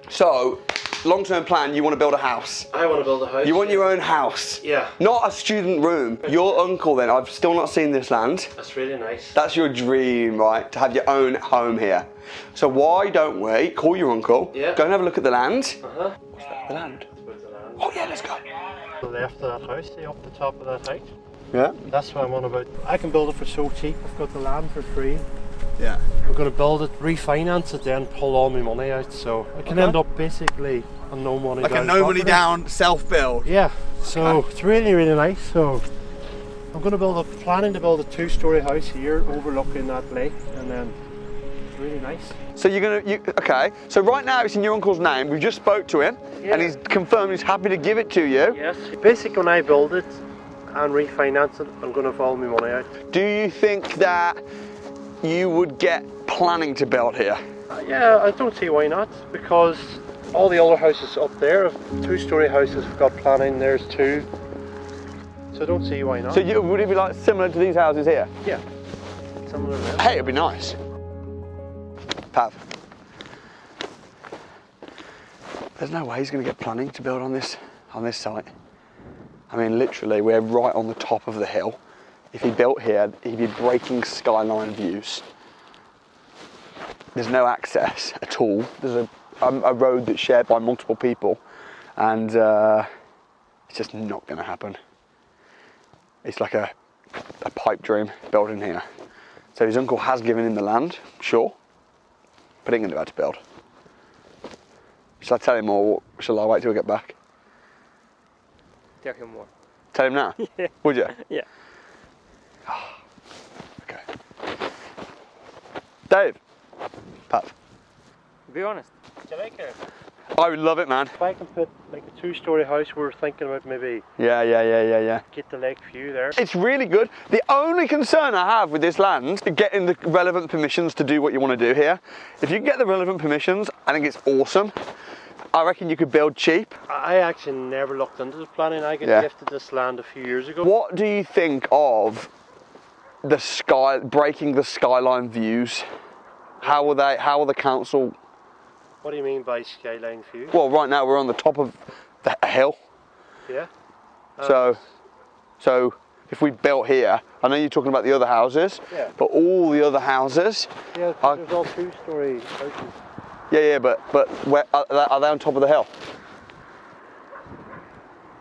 So, long-term plan, you want to build a house. I want to build a house. You want your own house. Yeah. Not a student room. Your uncle then, I've still not seen this land. That's really nice. That's your dream, right? To have your own home here. So why don't we call your uncle, yeah. Go and have a look at the land. Uh-huh. What's that, the land? Where's the land? Oh yeah, let's go. The left of that house, see up the top of that height. Yeah? That's what I'm on about. I can build it for so cheap. I've got the land for free. Yeah. I'm going to build it, refinance it, then pull all my money out. So I can end up basically on no money like down. Like a no money property. down self-build. Yeah. So it's really, really nice. So I'm going to planning to build a 2-story house here overlooking that lake, and then it's really nice. So okay, so right now it's in your uncle's name. We just spoke to him, yeah. And he's confirmed he's happy to give it to you. Yes. Basically, when I build it and refinance it, I'm going to follow my money out. Do you think that you would get planning to build here? Yeah, I don't see why not, because all the other houses up there, 2-story houses, have got planning. There's 2, so I don't see why not. So would it be like similar to these houses here? Yeah, similar. Hey, it'd be nice. Pav. There's no way he's going to get planning to build on this site. I mean, literally, we're right on the top of the hill. If he built here, he'd be breaking skyline views. There's no access at all. There's a road that's shared by multiple people, and it's just not going to happen. It's like a pipe dream building here. So his uncle has given him the land, sure, but he ain't going to be able to build. Shall I tell him, or shall I wait till we get back? Tell him more. Tell him now? Yeah. Would you? Yeah. Okay. Dave. Pat. Be honest. Do you like it? I would love it, man. If I can put like a 2-story house, we're thinking about maybe Yeah. get the lake view there. It's really good. The only concern I have with this land is getting the relevant permissions to do what you want to do here. If you get the relevant permissions, I think it's awesome. I reckon you could build cheap. I actually never looked into the planning. I got gifted this land a few years ago. What do you think of breaking the skyline views? How will the council? What do you mean by skyline view? Well, right now we're on the top of the hill. Yeah. So if we built here, I know you're talking about the other houses, but all the other houses. Yeah, there's all 2-story houses. Yeah, but where, are they on top of the hill?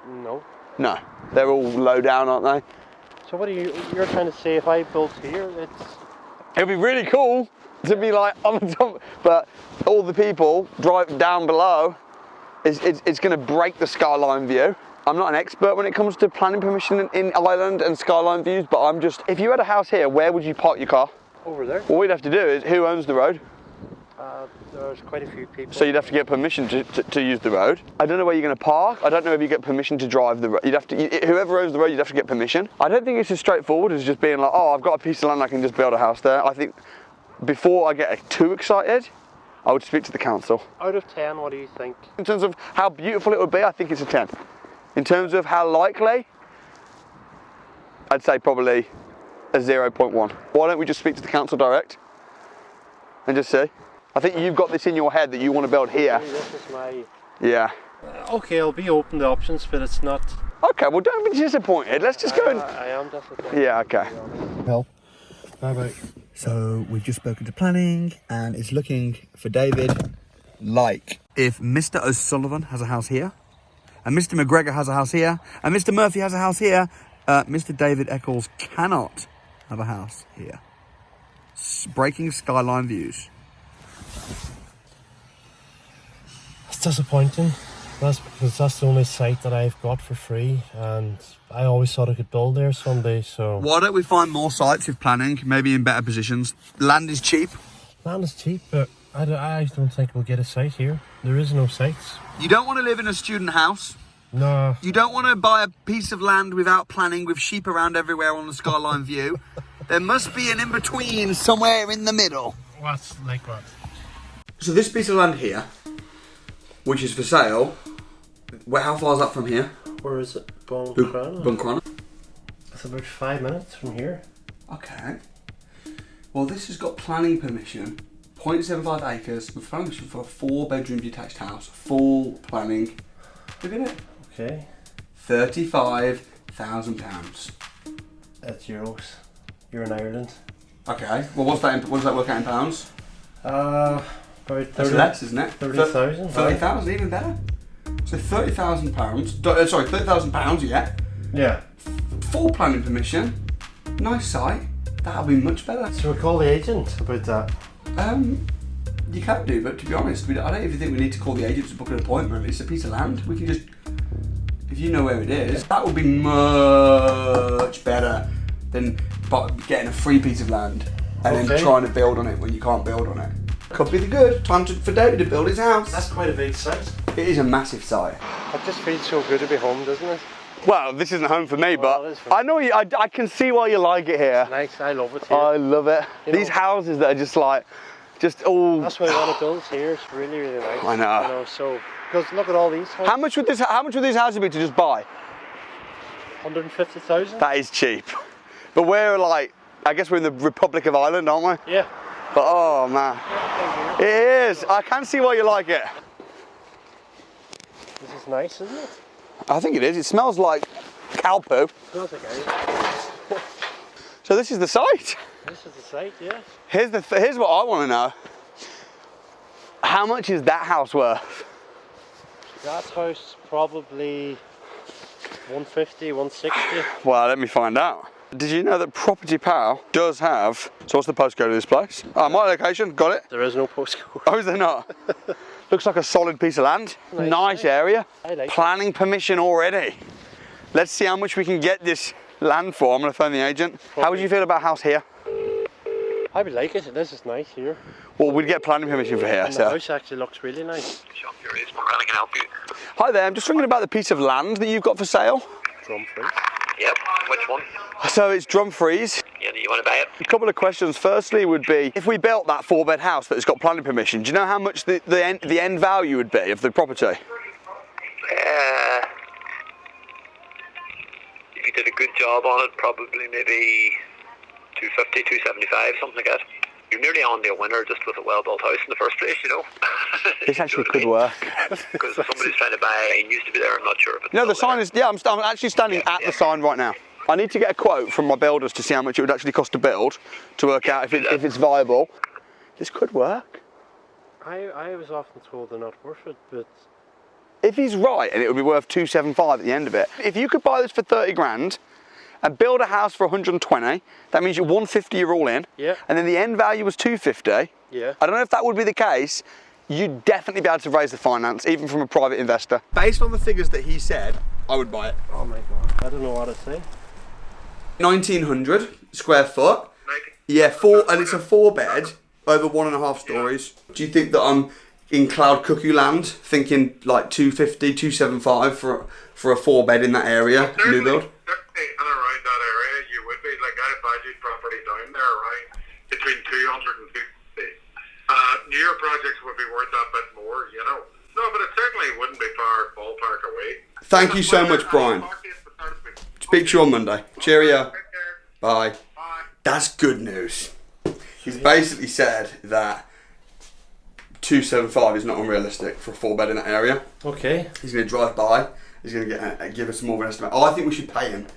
No. No, they're all low down, aren't they? So what you're trying to say, if I built here, It'd be really cool to be like on the top, but all the people drive down below, it's going to break the skyline view. I'm not an expert when it comes to planning permission in island and skyline views, but if you had a house here, where would you park your car? Over there. What we'd have to do is, who owns the road? There's quite a few people. So you'd have to get permission to use the road. I don't know where you're going to park. I don't know if you get permission to drive the road. Whoever owns the road, you'd have to get permission. I don't think it's as straightforward as just being like, oh, I've got a piece of land, I can just build a house there. I think before I get too excited, I would speak to the council. Out of 10, what do you think? In terms of how beautiful it would be, I think it's a 10. In terms of how likely, I'd say probably a 0.1. Why don't we just speak to the council direct and just see? I think you've got this in your head that you want to build here. This is my... Yeah. Okay, I'll be open to options, but it's not... Okay, well don't be disappointed. Let's just go and... I am disappointed. Yeah, okay. Help. Bye-bye. So we've just spoken to planning and it's looking for David like if Mr. O'Sullivan has a house here and Mr. McGregor has a house here and Mr. Murphy has a house here, Mr. David Eccles cannot have a house here. Breaking skyline views. It's disappointing. That's because that's the only site that I've got for free, and I always thought I could build there someday, so... Why don't we find more sites with planning, maybe in better positions? Land is cheap. Land is cheap, but I don't think we'll get a site here. There is no sites. You don't want to live in a student house. No. You don't want to buy a piece of land without planning with sheep around everywhere on the skyline view. There must be an in-between somewhere in the middle. What's like what? So this piece of land here, which is for sale, how far is that from here? Where is it? Buncrana? Buncrana. It's about 5 minutes from here. Okay. Well, this has got planning permission 0.75 acres with planning permission for a 4-bedroom detached house. Full planning. Look at it. Okay. £35,000. That's euros. You're in Ireland. Okay. Well, what does that work out in pounds? About 30. That's less, isn't it? 30,000. 30,000, even better. So £30,000. Sorry, £30,000. Yeah. Yeah. Full planning permission. Nice site. That'll be much better. So we call the agent about that. You can do, but to be honest, I don't even think we need to call the agent to book an appointment. It's a piece of land. We can just, if you know where it is, that would be much better than getting a free piece of land and then trying to build on it when you can't build on it. Could be the good time for David to build his house. That's quite a big site. It is a massive site. It just feels so good to be home, doesn't it? Well, this isn't home for me, but I know you. I can see why you like it here. It's nice. I love it here. I love it. These houses that are just all. That's why I want to build here. It's really, really nice. I know. You know, so because look at all these houses. How much would these houses be to just buy? 150,000. That is cheap. But we're I guess we're in the Republic of Ireland, aren't we? Yeah. But oh man, it is. I can see why you like it. This is nice, isn't it? I think it is. It smells like cow poo. Smells like ice. So this is the site. This is the site, yeah. Here's what I want to know. How much is that house worth? That house probably 150, 160. Well, let me find out. Did you know that Property Pal does have, so what's the postcode of this place? Oh, my location, got it. There is no postcode. Oh, is there not? Looks like a solid piece of land. Nice area. I like Planning permission already. Let's see how much we can get this land for. I'm going to phone the agent. How would you feel about a house here? I would like it. This is nice here. Well, we'd get planning permission for here. And the house actually looks really nice. Shop here is Morgan, I can help you. Hi there, I'm just ringing about the piece of land that you've got for sale. Drum-free. Yep, which one? So it's Dumfries. Yeah, do you want to buy it? A couple of questions. Firstly would be, if we built that 4-bed house that's got planning permission, do you know how much the end value would be of the property? If you did a good job on it, probably maybe 250, 275, something like that. You're nearly on to a winner just with a well-built house in the first place, you know. This actually could work. Because somebody's trying to buy it and used to be there, I'm not sure if it's No, the still sign there. is, yeah, I'm actually standing at the sign right now. I need to get a quote from my builders to see how much it would actually cost to build, to work out if it's viable. This could work. I was often told they're not worth it, but If he's right, and it would be worth 275 at the end of it. If you could buy this for 30 grand and build a house for 120, that means you're 150 you're all in. Yeah. And then the end value was 250. yeah. I don't know if that would be the case. You'd definitely be able to raise the finance, even from a private investor. Based on the figures that he said, I would buy it. Oh my god, I don't know what to say. 1900 square foot. Yeah, and it's a 4-bed over 1.5 stories. Do you think that I'm in cloud cuckoo land, thinking like 250, 275 for a 4-bed in that area, new build? Certainly in and around that area, you would be. Like, I valued property down there around between 200 and 250. Newer projects would be worth that bit more, you know. No, but it certainly wouldn't be far ballpark away. Thank you so much, Brian. Speak to you on Monday. Cheerio. Bye. That's good news. He's basically said that 275 is not unrealistic for a 4-bed in that area. Okay. He's going to drive by. He's going to give us more of an estimate. Oh, I think we should pay him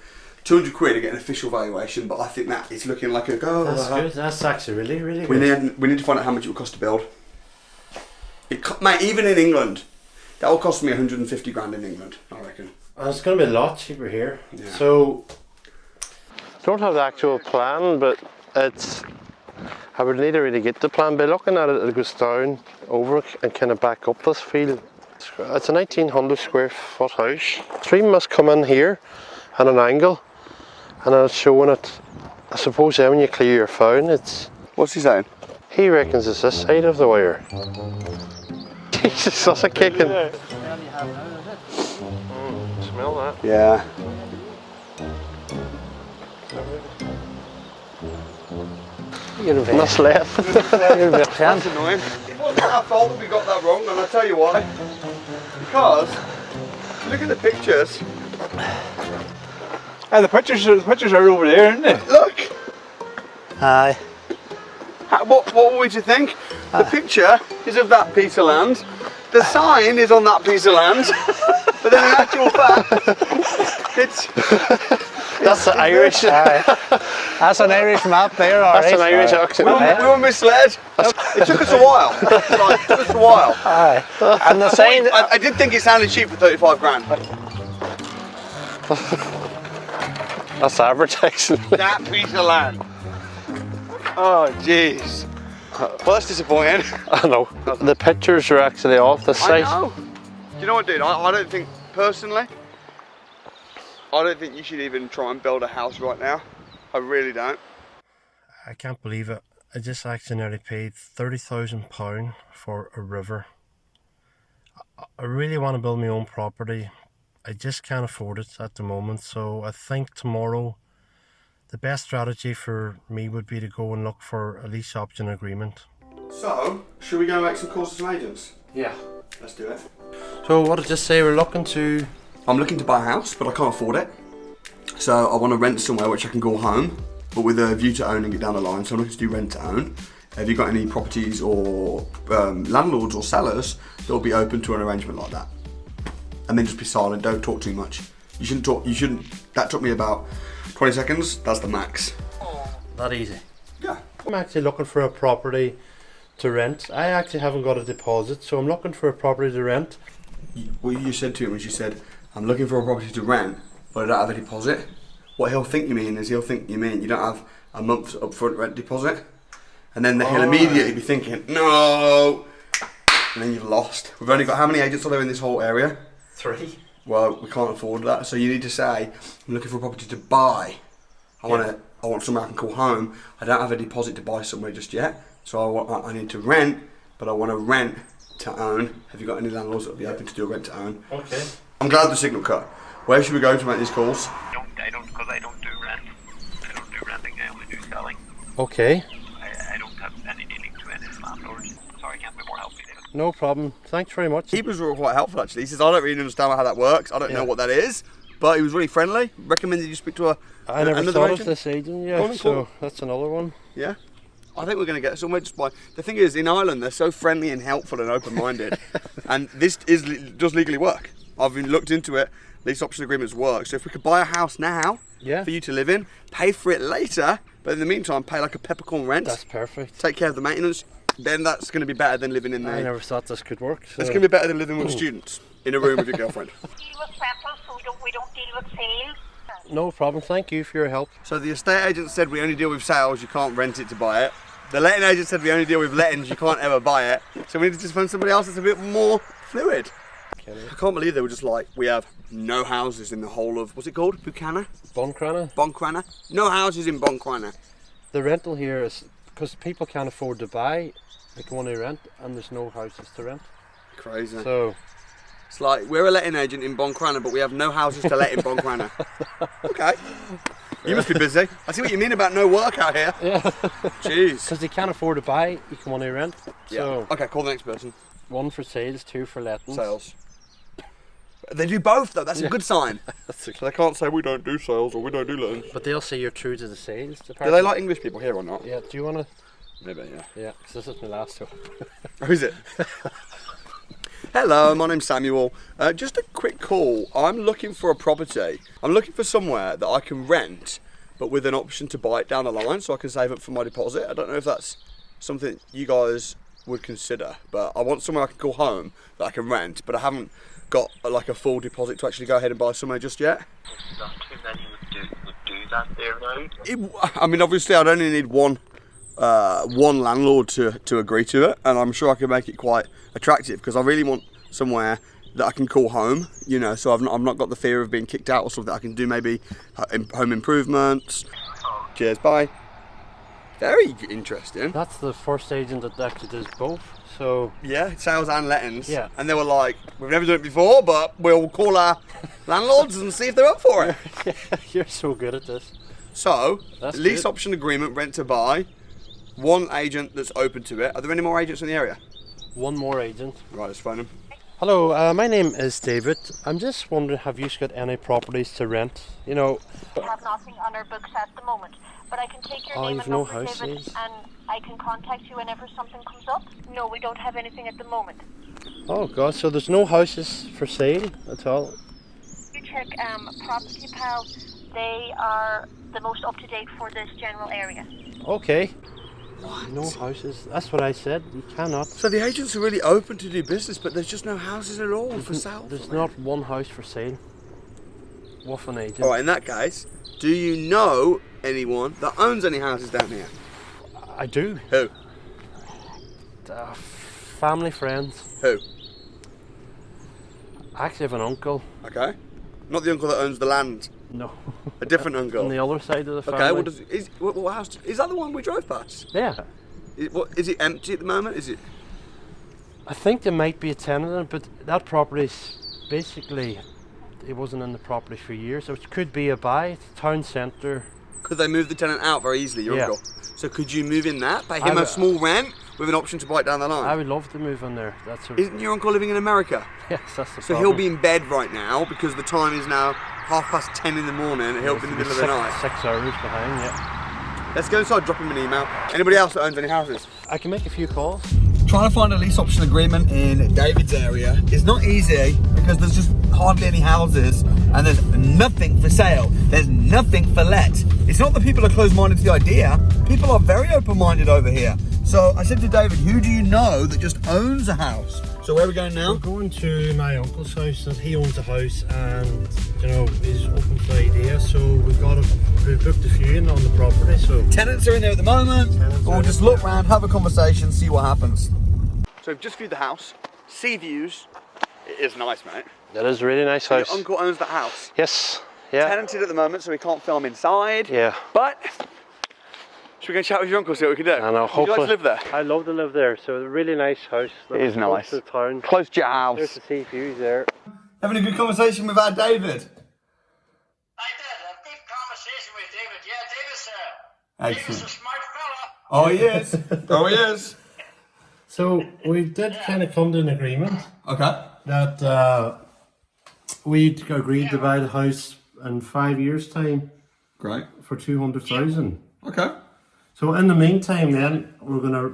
200 quid to get an official valuation, but I think that it's looking like a go. That's good. That's actually really, really We good. need to find out how much it would cost to build. Mate, even in England, that will cost me 150 grand in England, I reckon. And it's going to be a lot cheaper here. Yeah. So, don't have the actual plan, but it's. I would need to really get the plan. By looking at it, it goes down, over, and kind of back up this field. It's a 1900 square foot house. Stream must come in here at an angle, and it's showing it. I suppose then when you clear your phone, it's. What's he saying? He reckons it's this side of the wire. Jesus, that's a kicking. Smell that. Yeah. Must left. That's annoying. It wasn't our fault that we got that wrong, and I'll tell you why. Because, look at the pictures. Ah, the pictures are over there, aren't they? Look. Aye. What were we to think? The picture is of that piece of land. The sign is on that piece of land. But then in actual fact, it's... That's the Irish. That's an Irish map there, alright. That's an Irish accent. We were misled. It took us a while. It took us a while. Aye. And the sign. I did think it sounded cheap for 35 grand. That's advertising. That piece of land. Oh, jeez. Well, that's disappointing. I know. The pictures are actually off the site. I know. Do you know what, dude? I don't think, personally, I don't think you should even try and build a house right now. I really don't. I can't believe it. I just actually nearly paid £30,000 for a river. I really want to build my own property. I just can't afford it at the moment, so I think tomorrow the best strategy for me would be to go and look for a lease option agreement. So, should we go make some calls to some agents? Yeah. Let's do it. So what did I just say? We're looking to... I'm looking to buy a house, but I can't afford it. So I want to rent somewhere which I can call home, but with a view to owning it down the line. So I'm looking to do rent to own. Have you got any properties or landlords or sellers that will be open to an arrangement like that? And then just be silent, don't talk too much. You shouldn't talk, that took me about 20 seconds, that's the max. That easy. Yeah. I'm actually looking for a property to rent. I actually haven't got a deposit, so I'm looking for a property to rent. What you said to him was you said, I'm looking for a property to rent, but I don't have a deposit. What he'll think you mean is he'll think you mean you don't have a month's upfront rent deposit. And then he'll immediately be thinking, no! And then you've lost. We've only got, how many agents are there in this whole area? 3. Well, we can't afford that, so you need to say, I'm looking for a property to buy. I want somewhere I can call home. I don't have a deposit to buy somewhere just yet, so I need to rent, but I want to rent to own. Have you got any landlords that will be open to do a rent to own? Okay. I'm glad the signal cut. Where should we go to make these calls? I don't do rent. I don't do renting, I only do selling. Okay. I don't have any dealings with any landlords. Sorry, I can't be more helpful, David. No problem. Thanks very much. He was quite helpful actually. He says, I don't really understand how that works. I don't know what that is. But he was really friendly. Recommended you speak to I never another thought agent. of this agent, yeah, Cool. so that's another one. Yeah. I think we're going to get somewhere just by... The thing is, in Ireland, they're so friendly and helpful and open-minded. And this does legally work. I've looked into it. Lease option agreements work. So if we could buy a house now for you to live in, pay for it later, but in the meantime, pay like a peppercorn rent. That's perfect. Take care of the maintenance. Then that's going to be better than living in there. I never thought this could work. So. It's going to be better than living with students in a room with your girlfriend. deal with rentals, so we don't deal with sales. No problem. Thank you for your help. So the estate agent said we only deal with sales, you can't rent it to buy it. The letting agent said we only deal with lettings, you can't ever buy it. So we need to just find somebody else that's a bit more fluid. I can't believe they were just like, we have no houses in the whole of, what's it called? Buchanan? Buncrana? Buncrana? No houses in Buncrana. The rental here is, because people can't afford to buy, they can only rent, and there's no houses to rent. Crazy. So it's like, we're a letting agent in Buncrana, but we have no houses to let in Buncrana. Okay. You must be busy. I see what you mean about no work out here. yeah, Jeez. because they can't afford to buy, you can only rent. So Okay, call the next person. 1 for sales, 2 for lettings. Sales. They do both though, that's a good sign. That's So they can't say we don't do sales or we don't do lettings. But they'll say you're true to the sales Do department. they like English people here or not? Yeah, do you want to? Maybe, yeah. Yeah, because this is my last one. Who is it? Hello, my name's Samuel. Just a quick call. I'm looking for a property. I'm looking for somewhere that I can rent, but with an option to buy it down the line so I can save up for my deposit. I don't know if that's something you guys would consider, but I want somewhere I can call home that I can rent, but I haven't got like a full deposit to actually go ahead and buy somewhere just yet. Not too many would do that there now. I mean, obviously, I'd only need one landlord to agree to it, and I'm sure I can make it quite attractive because I really want somewhere that I can call home, you know, so I've not got the fear of being kicked out or something. I can do maybe home improvements. Cheers, bye. Very interesting. That's the first agent that actually does both. So Yeah, sales and lettings. Yeah. And they were like, we've never done it before, but we'll call our landlords and see if they're up for it. you're so good at this. So, That's lease good. option agreement, rent to buy, one agent that's open to it. Are there any more agents in the area? 1 more agent. Right, let's phone them. Hello, my name is David. I'm just wondering, have you got any properties to rent? You know, We have nothing on our books at the moment, but I can take your name you've and no number, David, houses? and I can contact you whenever something comes up. No, we don't have anything at the moment. oh god, so there's no houses for sale at all? You check Property Pal. They are the most up-to-date for this general area. Okay. No houses. That's what I said. You cannot. So the agents are really open to do business, but there's just no houses at all for sale. There's not one house for sale. What an agent. All right, in that case, do you know anyone that owns any houses down here? I do. Who? Family, friends. Who? I actually have an uncle. Okay. Not the uncle that owns the land. No. A different uncle. On the other side of the family. Okay. What house? Is that the one we drove past? Yeah. Is it empty at the moment? Is it? I think there might be a tenant in it, but that property's basically, it wasn't in the property for years, so it could be a buy. It's town centre. Could they move the tenant out very easily, your Yeah. uncle? So could you move in that, pay him a small rent with an option to buy it down the line? I would love to move in there. That's a, Isn't your uncle living in America? yes, that's the So problem. he'll be in bed right now because the time is now 10:30 in the morning and he'll be in the middle of the night. 6 hours behind, yeah. Let's go inside, drop him an email. Anybody else that owns any houses? I can make a few calls. Trying to find a lease option agreement in David's area is not easy because there's just hardly any houses and there's nothing for sale. There's nothing for let. It's not that people are closed-minded to the idea. People are very open-minded over here. So I said to David, who do you know that just owns a house? So where are we going now? We're going to my uncle's house, and he owns a house, and you know he's open to the idea. So we've booked a viewing on the property. So Tenants are in there at the moment. We'll just look around, have a conversation, see what happens. So we've just viewed the house, sea views. It is nice, mate. That is a really nice house. Your uncle owns the house. Yes. Yeah. Tenanted at the moment, so we can't film inside. Yeah. But should we go and chat with your uncle, see what we can do? I know. Would you like Hopefully. to live there? I love to live there. So a really nice house. It is Close nice. to the town. Close to your There's house. the sea views there. Having a good conversation with our David. I did a good conversation with David. Yeah, David's Excellent. a smart fella. Oh, he is. Oh, he is. So we did kind of come to an agreement Okay. that we'd agreed to buy the house in 5 years' time Great. for 200,000. Okay. So in the meantime, then we're gonna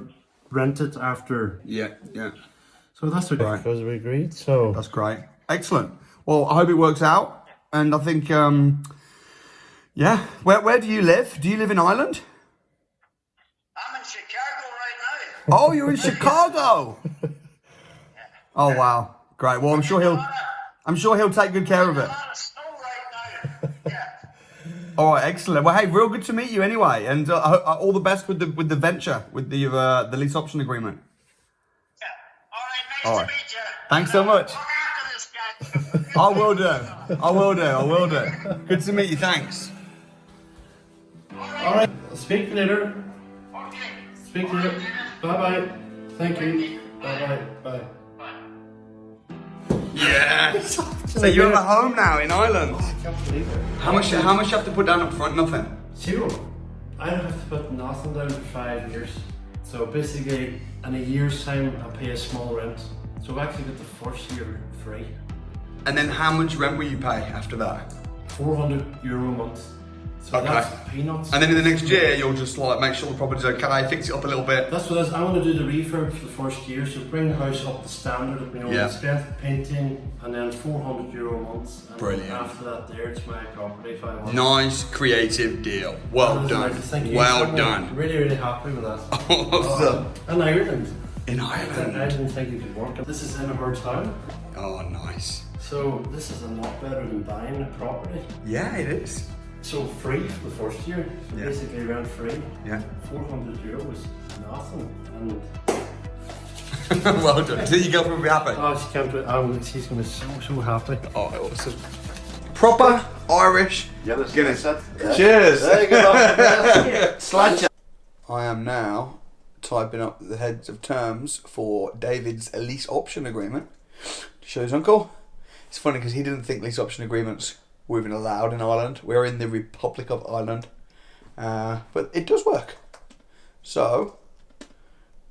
rent it after. Yeah, yeah. So that's okay. Right. Because we agreed. So That's great. Excellent. Well, I hope it works out. And I think, yeah. Where do you live? Do you live in Ireland? I'm in Chicago right now. Oh, you're in Chicago. Oh, wow. Great. Well, I'm sure he'll take good care of it. A lot of snow right now. Yeah. All right, excellent. Well, hey, real good to meet you anyway, and all the best with the venture, with the lease option agreement. Yeah. All right. Nice to meet you. Thanks so much. Look after this guy. I will do. I will do. I will do. Good to meet you. Thanks. all right. Speak later. Okay. Speak later. Bye bye. Thank you. Bye bye. Bye. Yes. So you have a home now in Ireland. I can't believe it. How much you have to put down up front? Nothing. Zero. I don't have to put nothing down for 5 years. So basically, in a year's time, I pay a small rent. So I actually get the first year free. And then how much rent will you pay after that? €400 a month. So Okay. that's peanuts. And then in the next year, you'll just like make sure the property's okay, fix it up a little bit. That's what it is. I want to do the refurb for the first year, so bring the house up to standard, you know, Yeah. spend painting, and then €400 a month. And Brilliant. after that, there it's my property if I want. Nice, creative deal. Well That is done. nice. Thank you. Well I'm done. Really, really happy with that. Awesome. In Ireland. In I Ireland. didn't think it could work. This is in our town, Oh, nice. so this is a lot better than buying a property. Yeah, it is. So free for the first year, so Yeah. basically rent free. Yeah. €400 is nothing. And Well done. So your girlfriend will be happy. oh, she can't. She's gonna be so happy. Oh, awesome. Proper Irish Guinness. Cheers. I am now typing up the heads of terms for David's lease option agreement to show his uncle. It's funny because he didn't think lease option agreements were even allowed in Ireland. We're in the Republic of Ireland, but it does work. So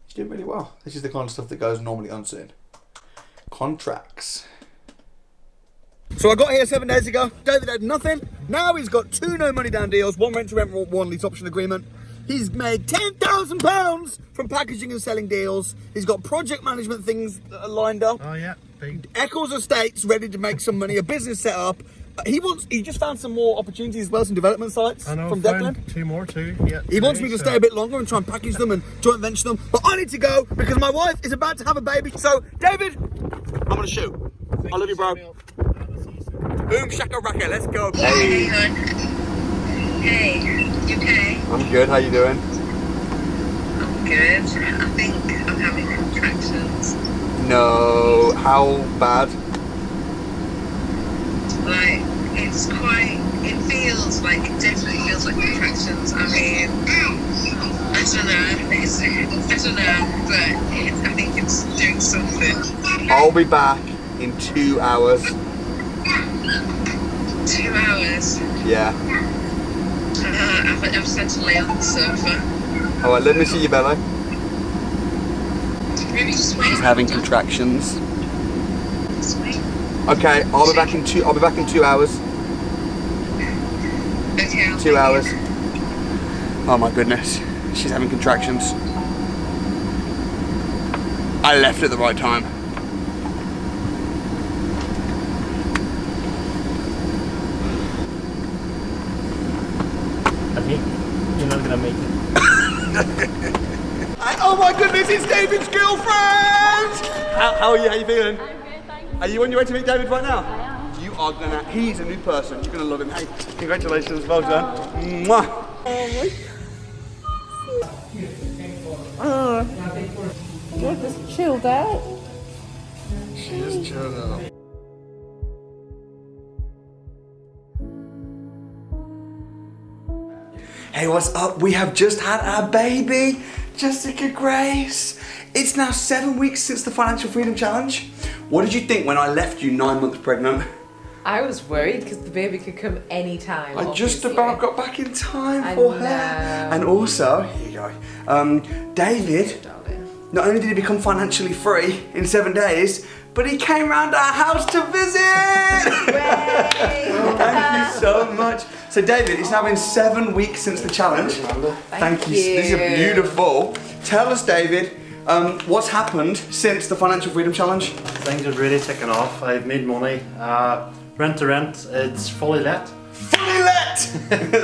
he's doing really well. This is the kind of stuff that goes normally unseen. contracts. So I got here 7 days ago. David had nothing. Now he's got 2 no money down deals, 1 rent to rent, 1 lease option agreement. He's made £10,000 from packaging and selling deals. He's got project management things lined up. Oh yeah, big. Eccles Estates ready to make some money, a business set up. He just found some more opportunities as well, some development sites I know, from found Declan. 2 more too. Yeah. He wants me to stay a bit longer and try and package them and joint venture them. But I need to go because my wife is about to have a baby. So, David, I'm going to shoot. I love you, bro. Boom, shaka raka, let's go. Hey, hon. Hey, you okay? I'm good, how you doing? I'm good. I think I'm having contractions. No, how bad? Like, it's quite, it definitely feels like contractions. I mean, I don't know, but I think it's doing something. I'll be back in 2 hours. 2 hours? Yeah. I've set to lay on the sofa. Alright, let me see your belly. Maybe just wait. He's having contractions. Just wait. Okay, I'll be back in 2 hours. Okay, I'll 2 hours. Oh my goodness, she's having contractions. I left at the right time. You're not gonna make it. Oh my goodness, it's David's girlfriend! How are you? How you feeling? I'm good, thanks. Are you on your way to meet David right now? I am. You are gonna, he's a new person. You're gonna love him. Hey, congratulations, well done. Mwah. You're just chilled out. She is chilled out. Hey, what's up? We have just had our baby, Jessica Grace. It's now 7 weeks since the Financial Freedom Challenge. What did you think when I left you 9 months pregnant? I was worried because the baby could come anytime. I just about got back in time I for know. her. And also, here you go, David, not only did he become financially free in 7 days, but he came round our house to visit! Thank you so much. So David, it's now been 7 weeks since the challenge. Thank you. These are beautiful. Tell us, David, what's happened since the Financial Freedom Challenge? Things are really taken off. I've made money. Rent to rent, it's fully let. Fully let!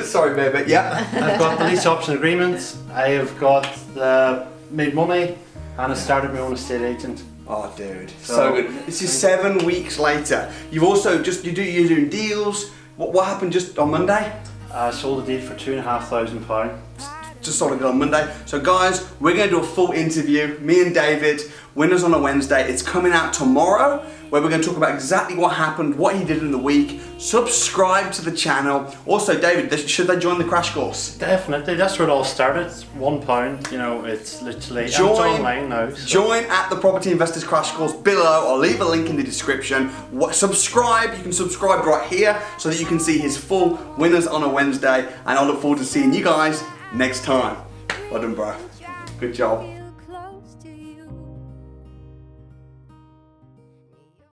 Sorry, baby. Yeah. I've got the lease option agreements. I have got the made money, and I started my own estate agent. Oh, dude, so good. This is 7 weeks later. You've also you're doing deals. What happened just on Monday? I sold a deal for £2,500. Just sold it on Monday. So guys, we're going to do a full interview. Me and David, winners on a Wednesday. It's coming out tomorrow, where we're going to talk about exactly what happened, what he did in the week. Subscribe to the channel. Also, David, should they join the crash course? Definitely, that's where it all started. It's £1, you know, it's literally, it's online now. So. Join at the Property Investors Crash Course below. I'll leave a link in the description. Subscribe, you can subscribe right here so that you can see his full winners on a Wednesday. And I look forward to seeing you guys next time. Well done, bro. Good job.